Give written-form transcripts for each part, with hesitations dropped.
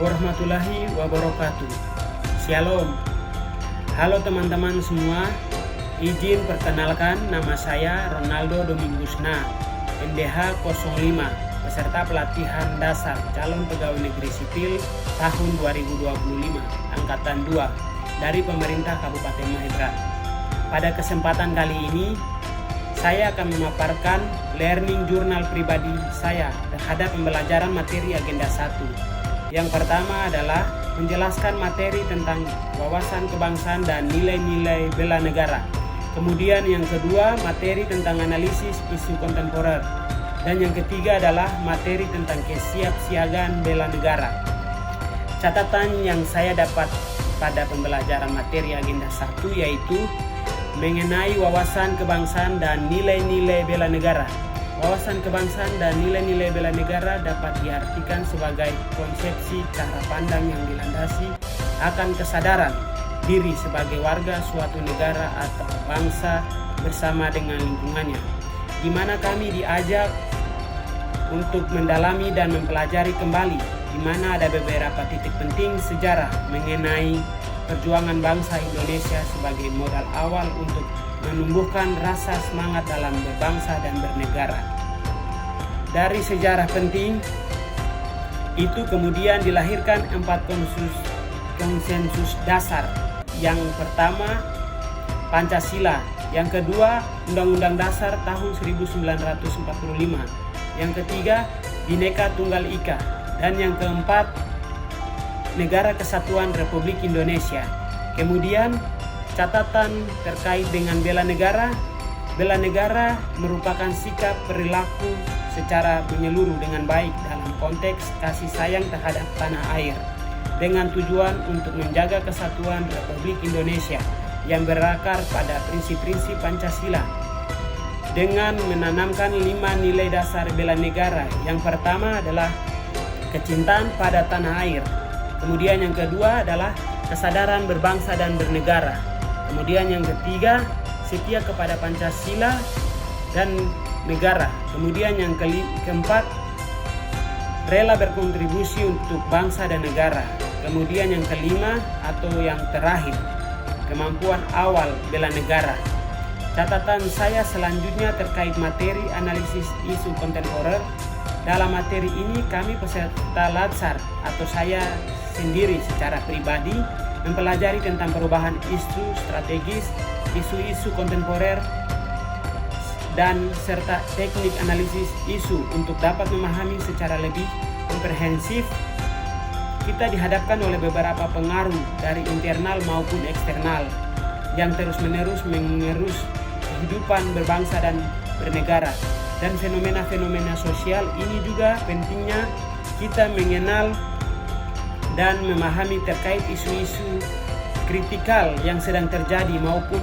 warahmatullahi wabarakatuh. Shalom. Halo teman-teman semua. Izin perkenalkan, nama saya Ronaldo Domingusna, NDH 05, peserta pelatihan dasar calon pegawai negeri sipil tahun 2025, angkatan 2 dari pemerintah Kabupaten Mahendra. Pada kesempatan kali ini, saya akan memaparkan learning jurnal pribadi saya terhadap pembelajaran materi agenda 1. Yang pertama adalah menjelaskan materi tentang wawasan kebangsaan dan nilai-nilai bela negara. Kemudian yang kedua, materi tentang analisis isu kontemporer. Dan yang ketiga adalah materi tentang kesiapsiagaan bela negara. Catatan yang saya dapat pada pembelajaran materi agenda 1 yaitu mengenai wawasan kebangsaan dan nilai-nilai bela negara. Wawasan kebangsaan dan nilai-nilai bela negara dapat diartikan sebagai konsepsi cara pandang yang dilandasi akan kesadaran diri sebagai warga suatu negara atau bangsa bersama dengan lingkungannya, di mana kami diajak untuk mendalami dan mempelajari kembali di mana ada beberapa titik penting sejarah mengenai perjuangan bangsa Indonesia sebagai modal awal untuk menumbuhkan rasa semangat dalam berbangsa dan bernegara. Dari sejarah penting itu kemudian dilahirkan 4 konsensus dasar. Yang pertama, Pancasila. Yang kedua, Undang-Undang Dasar tahun 1945. Yang ketiga, Bhinneka Tunggal Ika. Dan yang keempat, Negara Kesatuan Republik Indonesia. Kemudian catatan terkait dengan bela negara. Bela negara merupakan sikap perilaku secara menyeluruh dengan baik dalam konteks kasih sayang terhadap tanah air dengan tujuan untuk menjaga kesatuan Republik Indonesia yang berakar pada prinsip-prinsip Pancasila dengan menanamkan 5 nilai dasar bela negara. Yang pertama adalah kecintaan pada tanah air. Kemudian yang kedua adalah kesadaran berbangsa dan bernegara. Kemudian yang ketiga, setia kepada Pancasila dan negara. Kemudian yang keempat, rela berkontribusi untuk bangsa dan negara. Kemudian yang kelima atau yang terakhir, kemampuan awal bela negara. Catatan saya selanjutnya terkait materi analisis isu kontemporer. Dalam materi ini kami peserta latsar atau saya sendiri secara pribadi mempelajari tentang perubahan isu strategis, isu-isu kontemporer, dan serta teknik analisis isu untuk dapat memahami secara lebih komprehensif. Kita dihadapkan oleh beberapa pengaruh dari internal maupun eksternal yang terus-menerus mengerus kehidupan berbangsa dan bernegara. Dan fenomena-fenomena sosial ini juga pentingnya kita mengenal dan memahami terkait isu-isu kritikal yang sedang terjadi maupun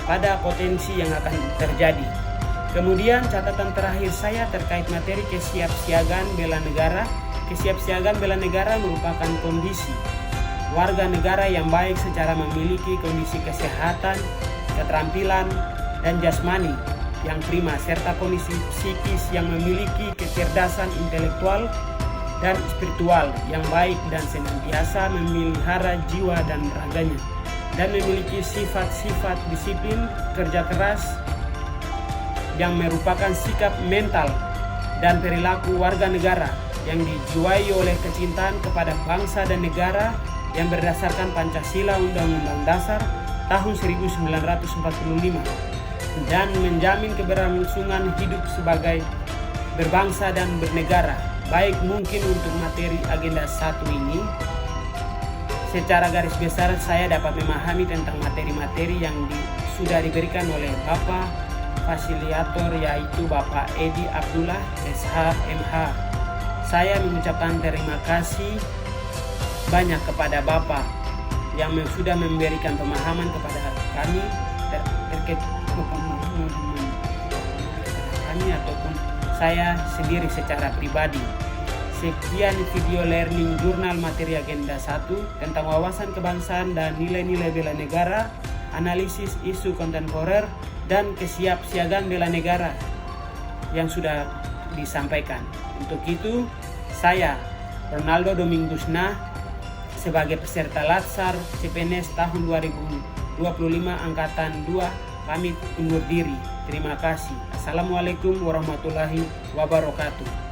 pada potensi yang akan terjadi. Kemudian catatan terakhir saya terkait materi kesiapsiagaan bela negara. Kesiapsiagaan bela negara merupakan kondisi warga negara yang baik secara memiliki kondisi kesehatan, keterampilan, dan jasmani yang prima serta kondisi psikis yang memiliki kecerdasan intelektual dan spiritual yang baik dan senantiasa memelihara jiwa dan raganya dan memiliki sifat-sifat disiplin, kerja keras yang merupakan sikap mental dan perilaku warga negara yang dijiwai oleh kecintaan kepada bangsa dan negara yang berdasarkan Pancasila Undang-Undang Dasar tahun 1945 dan menjamin keberlangsungan hidup sebagai berbangsa dan bernegara. Baik, mungkin untuk materi agenda 1 ini secara garis besar saya dapat memahami tentang materi-materi yang sudah diberikan oleh Bapak Fasilitator yaitu Bapak Edi Abdullah SH MH. Saya mengucapkan terima kasih banyak kepada Bapak yang sudah memberikan pemahaman kepada kami terkait kami ataupun saya sendiri secara pribadi. Sekian video learning jurnal materi agenda 1 tentang wawasan kebangsaan dan nilai-nilai bela negara, analisis isu kontemporer, dan kesiapsiagaan bela negara yang sudah disampaikan. Untuk itu, saya Ronaldo Domingusna, sebagai peserta Latsar CPNS tahun 2025 Angkatan 2 pamit undur diri. Terima kasih. Assalamualaikum warahmatullahi wabarakatuh.